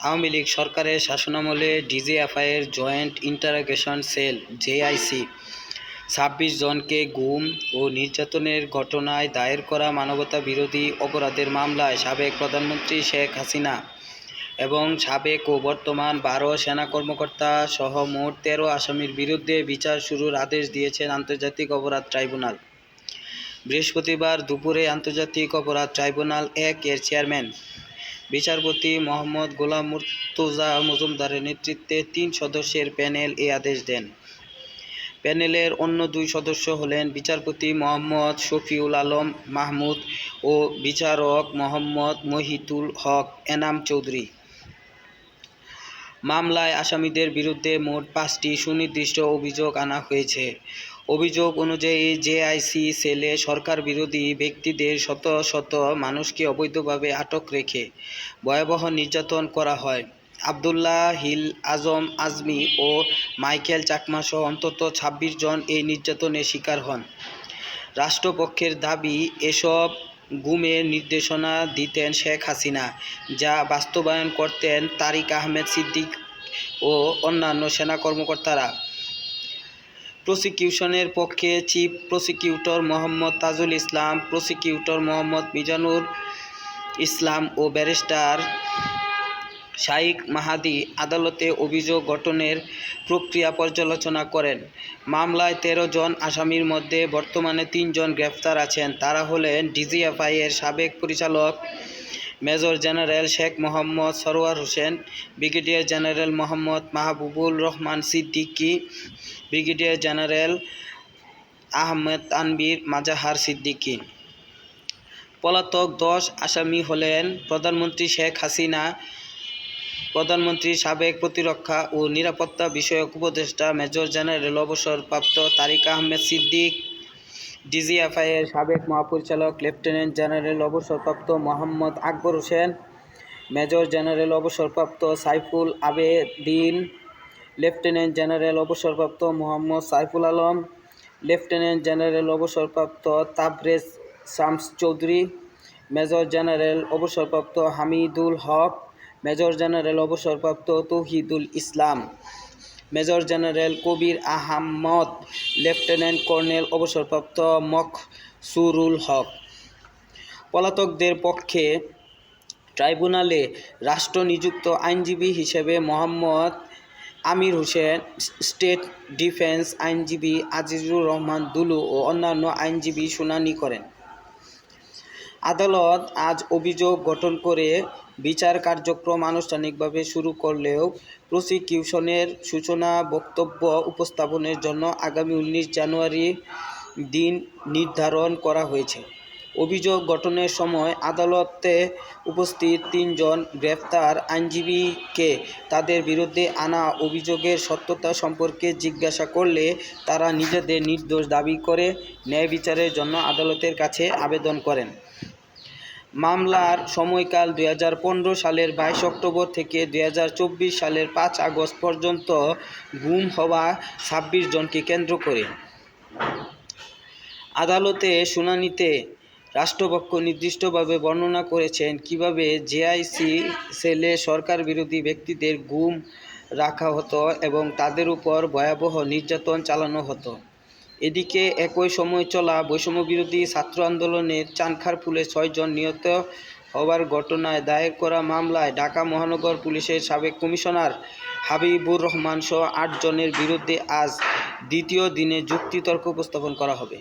আওয়ামী লীগ সরকারের শাসনামলে ডিজিএফআইয়ের joint interrogation sell JIC ২৬ জনকে গুম ও নির্যাতনের ঘটনায় দায়ের করা মানবতাবিরোধী অপরাধের মামলায় সাবেক প্রধানমন্ত্রী শেখ হাসিনা এবং সাবেক ও বর্তমান ১২ সেনা কর্মকর্তা সহ মোট ১৩ আসামির বিরুদ্ধে বিচার শুরুর আদেশ দিয়েছেন আন্তর্জাতিক অপরাধ ট্রাইব্যুনাল। বৃহস্পতিবার দুপুরে আন্তর্জাতিক অপরাধ ট্রাইব্যুনাল ১ এর চেয়ারম্যান বিচারপতি মোহাম্মদ গোলাম মুর্তজা মজুমদারের নেতৃত্বে ৩ সদস্যের প্যানেল এ আদেশ দেন। প্যানেলের অন্য ২ সদস্য হলেন বিচারপতি মোহাম্মদ শফিউল আলম মাহমুদ ও বিচারক মোহাম্মদ মহিতুল হক এনাম চৌধুরী। মামলায় আসামিদের বিরুদ্ধে মোট ৫টি সুনির্দিষ্ট অভিযোগ আনা হয়েছে। অভিযোগ অনুযায়ী জেআইসি সেলে সরকার বিরোধী ব্যক্তিদের শত শত মানুষকে অবৈধভাবে আটক রেখে ভয়াবহ নির্যাতন করা হয়। আবদুল্লাহ হিল আজম আজমি ও মাইকেল চাকমাসহ অন্তত ২৬ জন এই নির্যাতনের শিকার হন। রাষ্ট্রপক্ষের দাবি, এসব গুমের নির্দেশনা দিতেন শেখ হাসিনা, যা বাস্তবায়ন করতেন তারিক আহমেদ সিদ্দিক ও অন্যান্য সেনা কর্মকর্তারা। প্রসিকিউশনের পক্ষে chief prosecutor Mohammad Tajul Islam, prosecutor Mohammad Mizanur ইসলাম ও ব্যারিস্টার শাইখ মাহাদি আদালতে অভিযোগ গঠনের প্রক্রিয়া পর্যালোচনা করেন। মামলায় ১৩ জন আসামির মধ্যে বর্তমানে ৩ জন গ্রেফতার আছেন। তারা হলেন ডিজিএফআইয়ের সাবেক পরিচালক major general Sheikh Mohammad Sarwar Hossain, brigadier general Mohammad Mahbubur Rahman Siddiqui, brigadier general Ahmed Tanvir Mazhar Siddiqui. পলাতক ১০ আসামি হলেন প্রধানমন্ত্রী শেখ হাসিনা, প্রধানমন্ত্রীর সাবেক প্রতিরক্ষা ও নিরাপত্তা বিষয়ক উপদেষ্টা মেজর জেনারেল অবসরপ্রাপ্ত তারিক আহমেদ সিদ্দিক, ডিজিএফআইয়ের সাবেক মহাপরিচালক লেফটেন্যান্ট জেনারেল অবসরপ্রাপ্ত মোহাম্মদ আকবর হোসেন, মেজর জেনারেল অবসরপ্রাপ্ত সাইফুল আবেদিন, লেফটেন্যান্ট জেনারেল অবসরপ্রাপ্ত মোহাম্মদ সাইফুল আলম, লেফটেন্যান্ট জেনারেল অবসরপ্রাপ্ত তাবরেজ শামস চৌধুরী, মেজর জেনারেল অবসরপ্রাপ্ত হামিদুল হক, মেজর জেনারেল অবসরপ্রাপ্ত তৌহিদুল ইসলাম, মেজর জেনারেল কবির আহমদ, লেফটেন্যান্ট কর্নেল অবসরপ্রাপ্ত মকসুরুল হক। পলাতকদের পক্ষে ট্রাইব্যুনালে রাষ্ট্রনিযুক্ত আইনজীবী হিসেবে মোহাম্মদ আমির হোসেন, স্টেট ডিফেন্স আইনজীবী আজিজুর রহমান দুলু ও অন্যান্য আইনজীবী শুনানি করেন। আদালত আজ অভিযোগ গঠন করে বিচার কার্যক্রম আনুষ্ঠানিকভাবে শুরু করলেও প্রসিকিউশনের সূচনা বক্তব্য উপস্থাপনের জন্য আগামী ১৯ জানুয়ারি দিন নির্ধারণ করা হয়েছে। অভিযোগ গঠনের সময় আদালতে উপস্থিত ৩ জন গ্রেফতার আইনজীবীকে তাদের বিরুদ্ধে আনা অভিযোগের সত্যতা সম্পর্কে জিজ্ঞাসা করলে তারা নিজেদের নির্দোষ দাবি করে ন্যায় বিচারের জন্য আদালতের কাছে আবেদন করেন। মামলার সময়কাল ২০১৫ সালের ২২ অক্টোবর থেকে ২০২৪ সালের ৫ আগস্ট পর্যন্ত গুম হওয়া ২৬ জনকে কেন্দ্র করে। আদালতে শুনানিতে রাষ্ট্রপক্ষ নির্দিষ্টভাবে বর্ণনা করেছেন কিভাবে জেআইসি সেলে সরকার বিরোধী ব্যক্তিদের গুম রাখা হতো এবং তাদের উপর ভয়াবহ নির্যাতন চালানো হতো। এদিকে একই সময় চলা বৈষম্যবিরোধী ছাত্র আন্দোলনের চানখারপুলে ৬ জন নিহত হওয়ার ঘটনায় দায়ের করা মামলায় ঢাকা মহানগর পুলিশের সাবেক কমিশনার হাবিবুর রহমান সহ ৮ জনের বিরুদ্ধে আজ দ্বিতীয় দিনে যুক্তিতর্ক উপস্থাপন করা হবে।